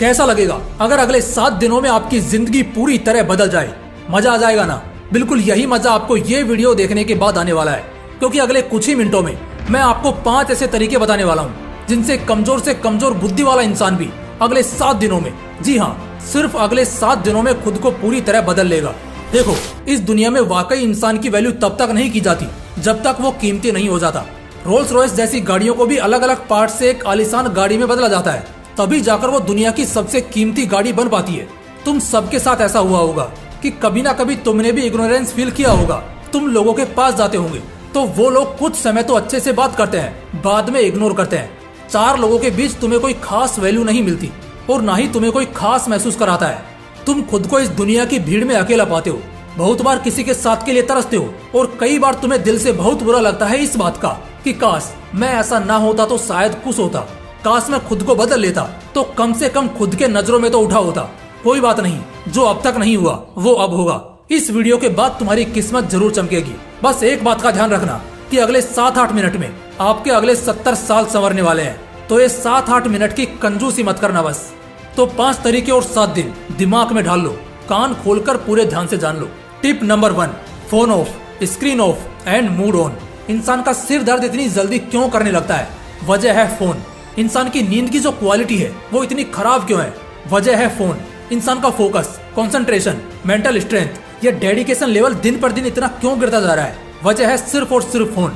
कैसा लगेगा अगर अगले 7 दिनों में आपकी जिंदगी पूरी तरह बदल जाए? मजा आ जाएगा ना? बिल्कुल यही मजा आपको ये वीडियो देखने के बाद आने वाला है, क्योंकि अगले कुछ ही मिनटों में मैं आपको 5 ऐसे तरीके बताने वाला हूँ जिनसे कमजोर से कमजोर बुद्धि वाला इंसान भी अगले 7 दिनों में, जी हाँ, सिर्फ अगले 7 दिनों में खुद को पूरी तरह बदल लेगा। देखो, इस दुनिया में वाकई इंसान की वैल्यू तब तक नहीं की जाती जब तक वो कीमती नहीं हो जाता। रोल्स रॉयस जैसी गाड़ियों को भी अलग अलग पार्ट से एक आलीशान गाड़ी में बदला जाता है, तभी जाकर वो दुनिया की सबसे कीमती गाड़ी बन पाती है। तुम सबके साथ ऐसा हुआ होगा कि कभी ना कभी तुमने भी इग्नोरेंस फील किया होगा। तुम लोगों के पास जाते होंगे तो वो लोग कुछ समय तो अच्छे से बात करते हैं, बाद में इग्नोर करते हैं। 4 लोगों के बीच तुम्हें कोई खास वैल्यू नहीं मिलती और ना ही तुम्हें कोई खास महसूस कराता है। तुम खुद को इस दुनिया की भीड़ में अकेला पाते हो, बहुत बार किसी के साथ के लिए तरसते हो और कई बार तुम्हें दिल से बहुत बुरा लगता है इस बात का कि काश मैं ऐसा ना होता तो शायद खुश होता, काश मैं खुद को बदल लेता तो कम से कम खुद के नजरों में तो उठा होता। कोई बात नहीं, जो अब तक नहीं हुआ वो अब होगा। इस वीडियो के बाद तुम्हारी किस्मत जरूर चमकेगी। बस एक बात का ध्यान रखना कि अगले 7-8 मिनट में आपके अगले 70 साल संवरने वाले हैं, तो ये 7-8 मिनट की कंजूसी मत करना बस। तो 5 तरीके और 7 दिन दिमाग में ढाल लो, कान खोलकर पूरे ध्यान से जान लो। Tip number 1, phone off, screen off and mood on. इंसान का सिर दर्द इतनी जल्दी क्यों करने लगता है? वजह है फोन। इंसान की नींद की जो क्वालिटी है वो इतनी खराब क्यों है? वजह है फोन। इंसान का फोकस, कंसंट्रेशन, मेंटल स्ट्रेंथ या डेडिकेशन लेवल दिन पर दिन इतना क्यों गिरता जा रहा है? वजह है सिर्फ और सिर्फ फोन।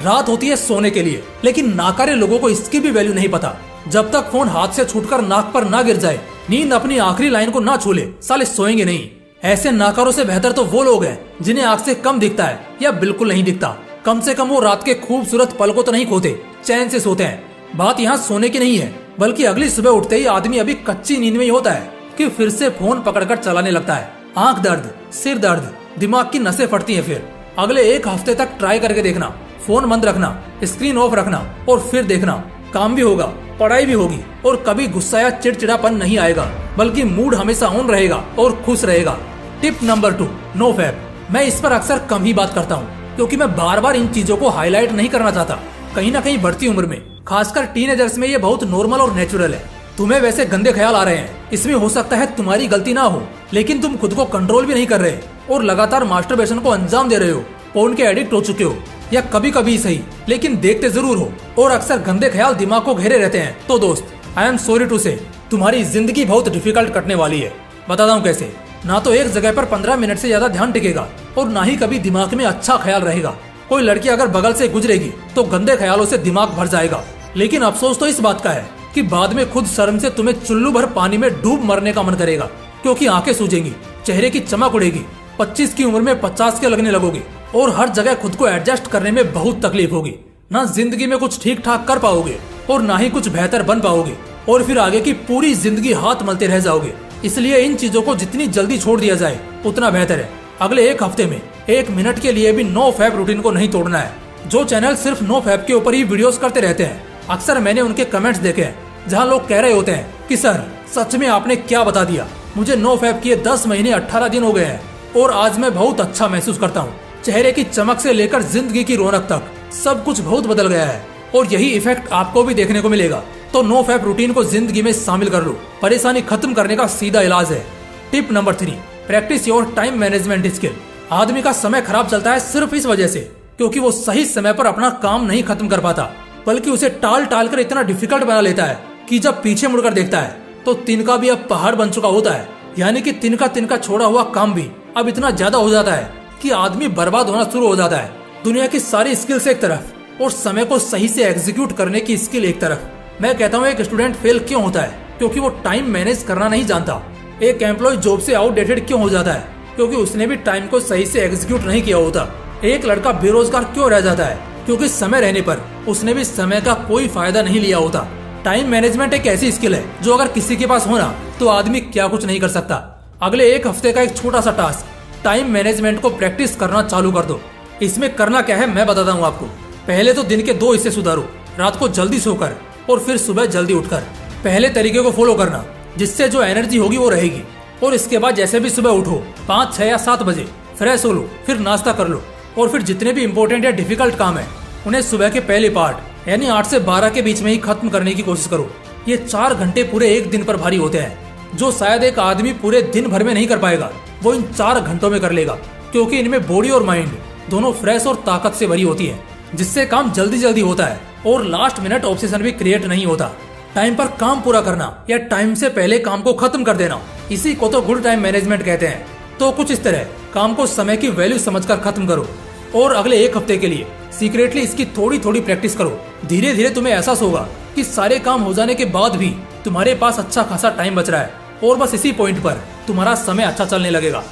रात होती है सोने के लिए, लेकिन नाकारे लोगों को इसकी भी वैल्यू नहीं पता। जब तक फोन हाथ से छूटकर नाक पर ना गिर जाए, नींद अपनी आखिरी लाइन को ना छू ले, साले सोएंगे नहीं। ऐसे नाकारों से बेहतर तो वो लोग हैं जिन्हें आंख से कम दिखता है या बिल्कुल नहीं दिखता। कम से कम वो रात के खूबसूरत पल को तो नहीं खोते, चैन से सोते हैं। बात यहाँ सोने की नहीं है, बल्कि अगली सुबह उठते ही आदमी अभी कच्ची नींद में ही होता है कि फिर से फोन पकड़कर चलाने लगता है। आंख दर्द, सिर दर्द, दिमाग की नसें फटती हैं। फिर अगले 1 हफ्ते तक ट्राई करके देखना, फोन बंद रखना, स्क्रीन ऑफ रखना और फिर देखना, काम भी होगा, पढ़ाई भी होगी और कभी गुस्सा या चिड़चिड़ापन नहीं आएगा, बल्कि मूड हमेशा ऑन रहेगा और खुश रहेगा। Tip number 2, no fap. मैं इस पर अक्सर कम ही बात करता हूँ क्योंकि मैं बार बार इन चीजों को हाईलाइट नहीं करना चाहता। कहीं ना कहीं बढ़ती उम्र में, खासकर टीनेजर्स में, ये बहुत नॉर्मल और नेचुरल है। तुम्हें वैसे गंदे ख्याल आ रहे हैं, इसमें हो सकता है तुम्हारी गलती ना हो, लेकिन तुम खुद को कंट्रोल भी नहीं कर रहे और लगातार मास्टरबेशन को अंजाम दे रहे हो, फोन के एडिक्ट हो चुके हो, या कभी कभी सही लेकिन देखते जरूर हो और अक्सर गंदे ख्याल दिमाग को घेरे रहते हैं। तो दोस्त, आई एम सॉरी टू से, तुम्हारी जिंदगी बहुत डिफिकल्ट कटने वाली है। बताता हूँ कैसे। ना तो एक जगह पर 15 मिनट से ज्यादा ध्यान टिकेगा और ना ही कभी दिमाग में अच्छा ख्याल रहेगा। कोई लड़की अगर बगल से गुजरेगी तो गंदे ख्यालों से दिमाग भर जाएगा, लेकिन अफसोस तो इस बात का है कि बाद में खुद शर्म से तुम्हें चुल्लू भर पानी में डूब मरने का मन करेगा, क्योंकि आंखें सूजेंगी, चेहरे की चमक उड़ेगी, 25 की उम्र में 50 के लगने लगोगे और हर जगह खुद को एडजस्ट करने में बहुत तकलीफ होगी। ना जिंदगी में कुछ ठीक ठाक कर पाओगे और ना ही कुछ बेहतर बन पाओगे और फिर आगे की पूरी जिंदगी हाथ मलते रह जाओगे। इसलिए इन चीजों को जितनी जल्दी छोड़ दिया जाए उतना बेहतर है। अगले 1 हफ्ते में 1 मिनट के लिए भी नो फैप रूटीन को नहीं तोड़ना है। जो चैनल सिर्फ नो फैप के ऊपर ही वीडियोस करते रहते हैं, अक्सर मैंने उनके कमेंट्स देखे हैं जहाँ लोग कह रहे होते हैं कि सर सच में आपने क्या बता दिया, मुझे नो फैप किए 10 महीने 18 दिन हो गए हैं और आज मैं बहुत अच्छा महसूस करता हूँ। चेहरे की चमक से लेकर जिंदगी की रौनक तक सब कुछ बहुत बदल गया है और यही इफेक्ट आपको भी देखने को मिलेगा। तो नो फैप रूटीन को जिंदगी में शामिल कर लो, परेशानी खत्म करने का सीधा इलाज है। Tip number 3, practice your time management skill. आदमी का समय खराब चलता है सिर्फ इस वजह से क्योंकि वो सही समय पर अपना काम नहीं खत्म कर पाता, बल्कि उसे टाल टाल कर इतना डिफिकल्ट बना लेता है कि जब पीछे मुड़कर देखता है तो तिनका भी अब पहाड़ बन चुका होता है। यानी कि तिनका तिनका छोड़ा हुआ काम भी अब इतना ज्यादा हो जाता है कि आदमी बर्बाद होना शुरू हो जाता है। दुनिया की सारी स्किल्स एक तरफ और समय को सही से एग्जीक्यूट करने की स्किल एक तरफ। मैं कहता हूँ एक स्टूडेंट फेल क्यों होता है? क्योंकि वो टाइम मैनेज करना नहीं जानता। एक एम्प्लॉय जॉब से आउटडेटेड क्यों हो जाता है? क्योंकि उसने भी टाइम को सही से एग्जीक्यूट नहीं किया होता। एक लड़का बेरोजगार क्यों रह जाता है? क्योंकि समय रहने पर उसने भी समय का कोई फायदा नहीं लिया होता। टाइम मैनेजमेंट एक ऐसी स्किल है जो अगर किसी के पास होना तो आदमी क्या कुछ नहीं कर सकता। अगले 1 हफ्ते का एक छोटा सा टास्क, टाइम मैनेजमेंट को प्रैक्टिस करना चालू कर दो। इसमें करना क्या है मैं बताता हूँ आपको। पहले तो दिन के 2 हिस्से सुधारो, रात को जल्दी सोकर और फिर सुबह जल्दी उठकर। पहले तरीके को फॉलो करना जिससे जो एनर्जी होगी वो रहेगी, और इसके बाद जैसे भी सुबह उठो 5, 6 या 7 बजे फ्रेश हो लो, फिर नाश्ता कर लो और फिर जितने भी इम्पोर्टेंट या डिफिकल्ट काम है उन्हें सुबह के पहले पार्ट यानी 8 से 12 के बीच में ही खत्म करने की कोशिश करो। ये 4 घंटे पूरे एक दिन पर भारी होते हैं, जो शायद एक आदमी पूरे दिन भर में नहीं कर पाएगा, वो इन 4 घंटों में कर लेगा, क्योंकि इनमें बॉडी और माइंड दोनों फ्रेश और ताकत से भरी होती है, जिससे काम जल्दी जल्दी होता है और लास्ट मिनट ऑब्सेशन भी क्रिएट नहीं होता। टाइम पर काम पूरा करना या टाइम से पहले काम को खत्म कर देना, इसी को तो गुड टाइम मैनेजमेंट कहते हैं। तो कुछ इस तरह काम को समय की वैल्यू समझकर खत्म करो और अगले एक हफ्ते के लिए सीक्रेटली इसकी थोड़ी थोड़ी प्रैक्टिस करो। धीरे धीरे तुम्हें एहसास होगा कि सारे काम हो जाने के बाद भी तुम्हारे पास अच्छा खासा टाइम बच रहा है और बस इसी पॉइंट पर तुम्हारा समय अच्छा चलने लगेगा।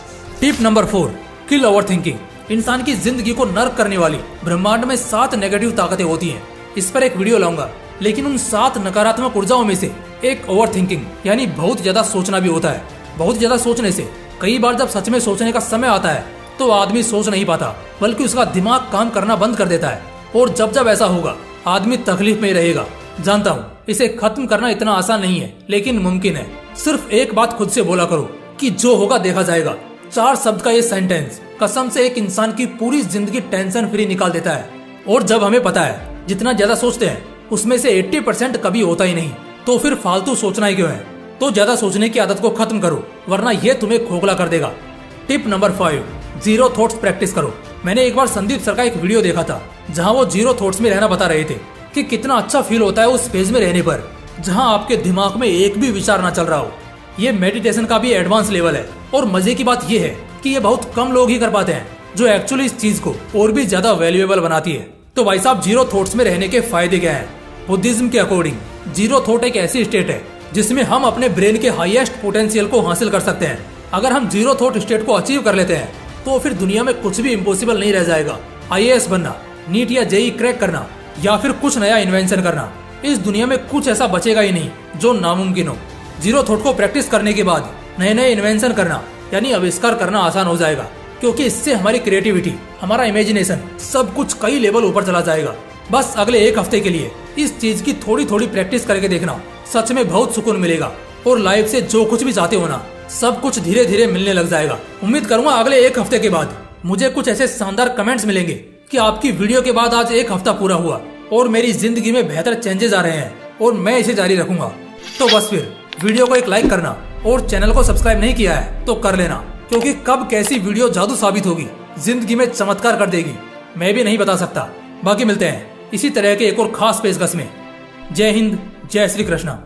टिप नंबर 4, किल ओवर थिंकिंग। इंसान की जिंदगी को नर्क करने वाली ब्रह्मांड में 7 नेगेटिव ताकतें होती हैं। इस पर एक वीडियो लाऊंगा, लेकिन उन 7 नकारात्मक ऊर्जाओं में से एक ओवर थिंकिंग यानी बहुत ज्यादा सोचना भी होता है। बहुत ज्यादा सोचने से कई बार जब सच में सोचने का समय आता है तो आदमी सोच नहीं पाता, बल्कि उसका दिमाग काम करना बंद कर देता है, और जब जब ऐसा होगा आदमी तकलीफ में रहेगा। जानता हूँ इसे खत्म करना इतना आसान नहीं है, लेकिन मुमकिन है। सिर्फ एक बात खुद से बोला करो कि जो होगा देखा जाएगा। 4 शब्द का ये सेंटेंस कसम से एक इंसान की पूरी जिंदगी टेंशन फ्री निकाल देता है। और जब हमें पता है जितना ज्यादा सोचते हैं उसमें से 80% कभी होता ही नहीं, तो फिर फालतू सोचना ही क्यों है। तो ज्यादा सोचने की आदत को खत्म करो, वरना ये तुम्हें खोखला कर देगा। Tip number 5, zero thoughts practice करो। मैंने एक बार संदीप सर का एक वीडियो देखा था जहाँ वो जीरो थॉट्स में रहना बता रहे थे कि कितना अच्छा फील होता है उस फेज में रहने पर जहाँ आपके दिमाग में एक भी विचार ना चल रहा हो। ये मेडिटेशन का भी एडवांस लेवल है, और मजे की बात ये है कि ये बहुत कम लोग ही कर पाते हैं, जो एक्चुअली इस चीज को और भी ज्यादा वैल्यूएबल बनाती है। तो भाई साहब, जीरो थॉट्स में रहने के फायदे क्या हैं? बुद्धिज्म के अकॉर्डिंग जीरो थॉट एक ऐसी स्टेट है जिसमें हम अपने ब्रेन के हाईएस्ट पोटेंशियल को हासिल कर सकते हैं। अगर हम जीरो थॉट स्टेट को अचीव कर लेते हैं तो फिर दुनिया में कुछ भी इम्पॉसिबल नहीं रह जाएगा। IAS बनना, नीट या JEE क्रैक करना, या फिर कुछ नया इन्वेंशन करना, इस दुनिया में कुछ ऐसा बचेगा ही नहीं जो नामुमकिन हो। जीरो थॉट को प्रैक्टिस करने के बाद नए नए इन्वेंशन करना यानी आविष्कार करना आसान हो जाएगा, क्योंकि इससे हमारी क्रिएटिविटी, हमारा इमेजिनेशन, सब कुछ कई लेवल ऊपर चला जाएगा। बस अगले एक हफ्ते के लिए इस चीज की थोड़ी थोड़ी प्रैक्टिस करके देखना, सच में बहुत सुकून मिलेगा और लाइफ से जो कुछ भी चाहते हो ना, सब कुछ धीरे धीरे मिलने लग जाएगा। उम्मीद करूंगा अगले एक हफ्ते के बाद मुझे कुछ ऐसे शानदार कमेंट्स मिलेंगे कि आपकी वीडियो के बाद आज एक हफ्ता पूरा हुआ और मेरी जिंदगी में बेहतर चेंजेस आ रहे हैं, और मैं इसे जारी रखूंगा। तो बस फिर वीडियो को एक लाइक करना, और चैनल को सब्सक्राइब नहीं किया है तो कर लेना, क्योंकि कब कैसी वीडियो जादू साबित होगी, जिंदगी में चमत्कार कर देगी, मैं भी नहीं बता सकता। बाकी मिलते हैं इसी तरह के एक और खास पेशकश में। जय हिंद, जय श्री कृष्णा।